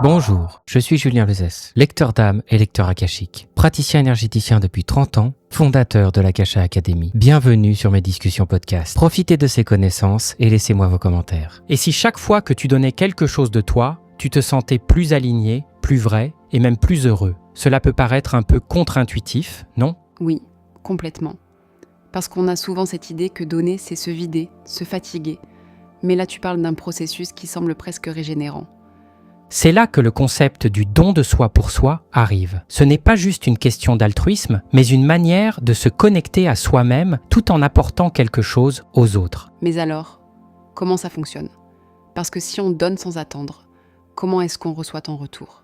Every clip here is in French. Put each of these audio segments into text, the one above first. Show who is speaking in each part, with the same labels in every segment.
Speaker 1: Bonjour, je suis Julien Lezès, lecteur d'âme et lecteur akashique, praticien énergéticien depuis 30 ans, fondateur de l'Akasha Academy. Bienvenue sur mes discussions podcast. Profitez de ces connaissances et laissez-moi vos commentaires. Et si chaque fois que tu donnais quelque chose de toi, tu te sentais plus aligné, plus vrai et même plus heureux, cela peut paraître un peu contre-intuitif, non ?
Speaker 2: Oui, complètement. Parce qu'on a souvent cette idée que donner, c'est se vider, se fatiguer. Mais là, tu parles d'un processus qui semble presque régénérant.
Speaker 1: C'est là que le concept du don de soi pour soi arrive. Ce n'est pas juste une question d'altruisme, mais une manière de se connecter à soi-même tout en apportant quelque chose aux autres.
Speaker 2: Mais alors, comment ça fonctionne ? Parce que si on donne sans attendre, comment est-ce qu'on reçoit en retour ?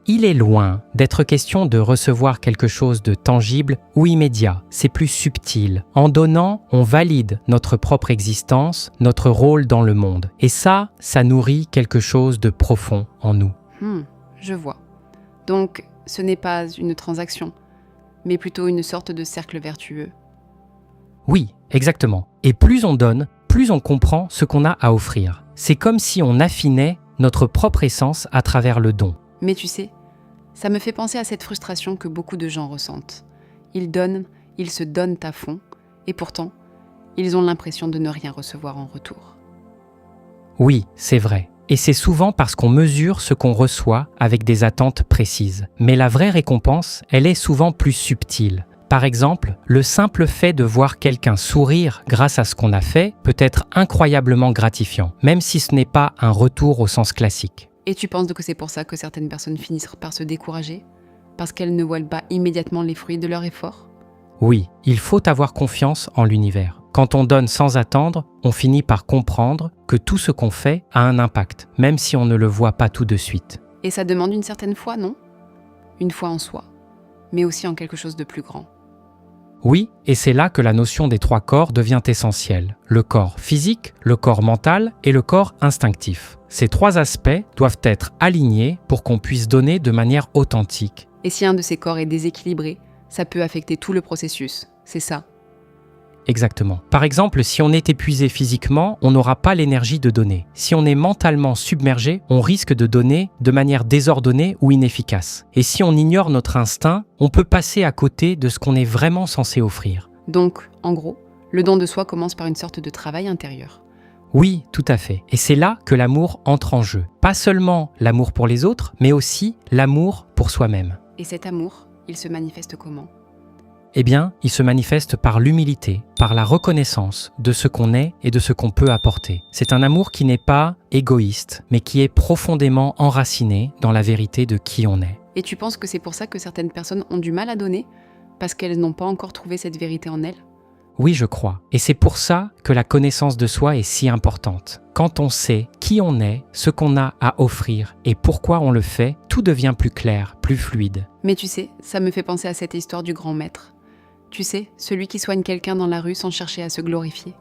Speaker 1: Il est loin d'être question de recevoir quelque chose de tangible ou immédiat, c'est plus subtil. En donnant, on valide notre propre existence, notre rôle dans le monde. Et ça nourrit quelque chose de profond en nous.
Speaker 2: Je vois. Donc, ce n'est pas une transaction, mais plutôt une sorte de cercle vertueux.
Speaker 1: Oui, exactement. Et plus on donne, plus on comprend ce qu'on a à offrir. C'est comme si on affinait notre propre essence à travers le don.
Speaker 2: Mais tu sais, ça me fait penser à cette frustration que beaucoup de gens ressentent. Ils donnent, ils se donnent à fond, et pourtant, ils ont l'impression de ne rien recevoir en retour.
Speaker 1: Oui, c'est vrai. Et c'est souvent parce qu'on mesure ce qu'on reçoit avec des attentes précises. Mais la vraie récompense, elle est souvent plus subtile. Par exemple, le simple fait de voir quelqu'un sourire grâce à ce qu'on a fait peut être incroyablement gratifiant, même si ce n'est pas un retour au sens classique.
Speaker 2: Et tu penses que c'est pour ça que certaines personnes finissent par se décourager ? Parce qu'elles ne voient pas immédiatement les fruits de leur effort ?
Speaker 1: Oui, il faut avoir confiance en l'univers. Quand on donne sans attendre, on finit par comprendre que tout ce qu'on fait a un impact, même si on ne le voit pas tout de suite.
Speaker 2: Et ça demande une certaine foi, non ? Une foi en soi, mais aussi en quelque chose de plus grand.
Speaker 1: Oui, et c'est là que la notion des 3 corps devient essentielle. Le corps physique, le corps mental et le corps instinctif. Ces 3 aspects doivent être alignés pour qu'on puisse donner de manière authentique.
Speaker 2: Et si un de ces corps est déséquilibré, ça peut affecter tout le processus, c'est ça ?
Speaker 1: Exactement. Par exemple, si on est épuisé physiquement, on n'aura pas l'énergie de donner. Si on est mentalement submergé, on risque de donner de manière désordonnée ou inefficace. Et si on ignore notre instinct, on peut passer à côté de ce qu'on est vraiment censé offrir.
Speaker 2: Donc, en gros, le don de soi commence par une sorte de travail intérieur.
Speaker 1: Oui, tout à fait. Et c'est là que l'amour entre en jeu. Pas seulement l'amour pour les autres, mais aussi l'amour pour soi-même.
Speaker 2: Et cet amour, il se manifeste comment ?
Speaker 1: Eh bien, il se manifeste par l'humilité, par la reconnaissance de ce qu'on est et de ce qu'on peut apporter. C'est un amour qui n'est pas égoïste, mais qui est profondément enraciné dans la vérité de qui on est.
Speaker 2: Et tu penses que c'est pour ça que certaines personnes ont du mal à donner ? Parce qu'elles n'ont pas encore trouvé cette vérité en elles ?
Speaker 1: Oui, je crois. Et c'est pour ça que la connaissance de soi est si importante. Quand on sait qui on est, ce qu'on a à offrir et pourquoi on le fait, tout devient plus clair, plus fluide.
Speaker 2: Mais tu sais, ça me fait penser à cette histoire du grand maître. Tu sais, celui qui soigne quelqu'un dans la rue sans chercher à se glorifier.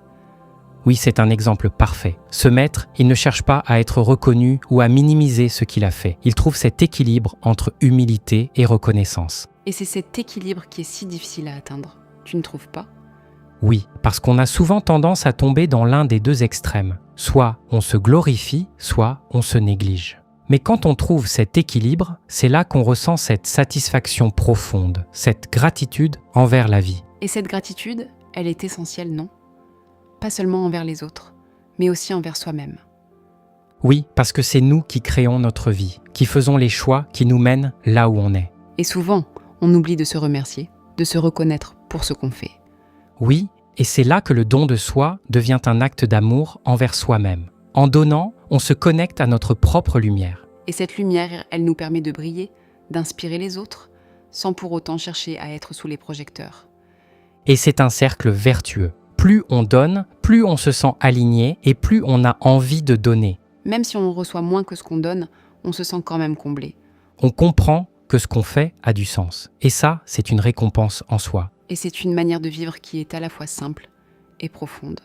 Speaker 1: Oui, c'est un exemple parfait. Ce maître, il ne cherche pas à être reconnu ou à minimiser ce qu'il a fait. Il trouve cet équilibre entre humilité et reconnaissance.
Speaker 2: Et c'est cet équilibre qui est si difficile à atteindre. Tu ne trouves pas ?
Speaker 1: Oui, parce qu'on a souvent tendance à tomber dans l'un des 2 extrêmes. Soit on se glorifie, soit on se néglige. Mais quand on trouve cet équilibre, c'est là qu'on ressent cette satisfaction profonde, cette gratitude envers la vie.
Speaker 2: Et cette gratitude, elle est essentielle, non ? Pas seulement envers les autres, mais aussi envers soi-même.
Speaker 1: Oui, parce que c'est nous qui créons notre vie, qui faisons les choix qui nous mènent là où on est.
Speaker 2: Et souvent, on oublie de se remercier, de se reconnaître pour ce qu'on fait.
Speaker 1: Oui, et c'est là que le don de soi devient un acte d'amour envers soi-même. En donnant, on se connecte à notre propre lumière.
Speaker 2: Et cette lumière, elle nous permet de briller, d'inspirer les autres, sans pour autant chercher à être sous les projecteurs.
Speaker 1: Et c'est un cercle vertueux. Plus on donne, plus on se sent aligné et plus on a envie de donner.
Speaker 2: Même si on reçoit moins que ce qu'on donne, on se sent quand même comblé.
Speaker 1: On comprend que ce qu'on fait a du sens. Et ça, c'est une récompense en soi.
Speaker 2: Et c'est une manière de vivre qui est à la fois simple et profonde.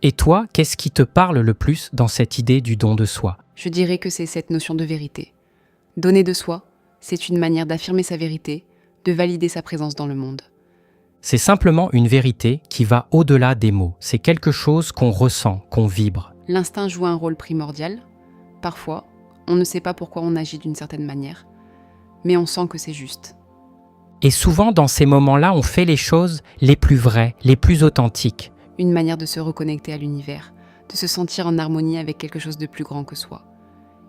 Speaker 1: Et toi, qu'est-ce qui te parle le plus dans cette idée du don de soi ?
Speaker 2: Je dirais que c'est cette notion de vérité. Donner de soi, c'est une manière d'affirmer sa vérité, de valider sa présence dans le monde.
Speaker 1: C'est simplement une vérité qui va au-delà des mots. C'est quelque chose qu'on ressent, qu'on vibre.
Speaker 2: L'instinct joue un rôle primordial. Parfois, On ne sait pas pourquoi on agit d'une certaine manière, mais on sent que c'est juste.
Speaker 1: Et souvent, dans ces moments-là, on fait les choses les plus vraies, les plus authentiques.
Speaker 2: Une manière de se reconnecter à l'univers, de se sentir en harmonie avec quelque chose de plus grand que soi.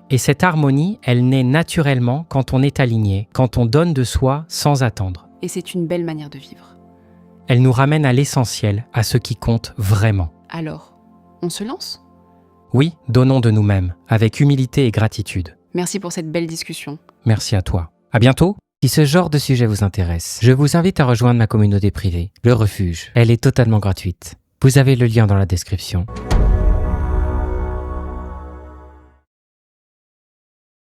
Speaker 1: Et cette harmonie, elle naît naturellement quand on est aligné, quand on donne de soi sans attendre.
Speaker 2: Et c'est une belle manière de vivre.
Speaker 1: Elle nous ramène à l'essentiel, à ce qui compte vraiment.
Speaker 2: Alors, on se lance ?
Speaker 1: Oui, donnons de nous-mêmes, avec humilité et gratitude.
Speaker 2: Merci pour cette belle discussion.
Speaker 1: Merci à toi. À bientôt. Si ce genre de sujet vous intéresse, je vous invite à rejoindre ma communauté privée, Le Refuge. Elle est totalement gratuite. Vous avez le lien dans la description.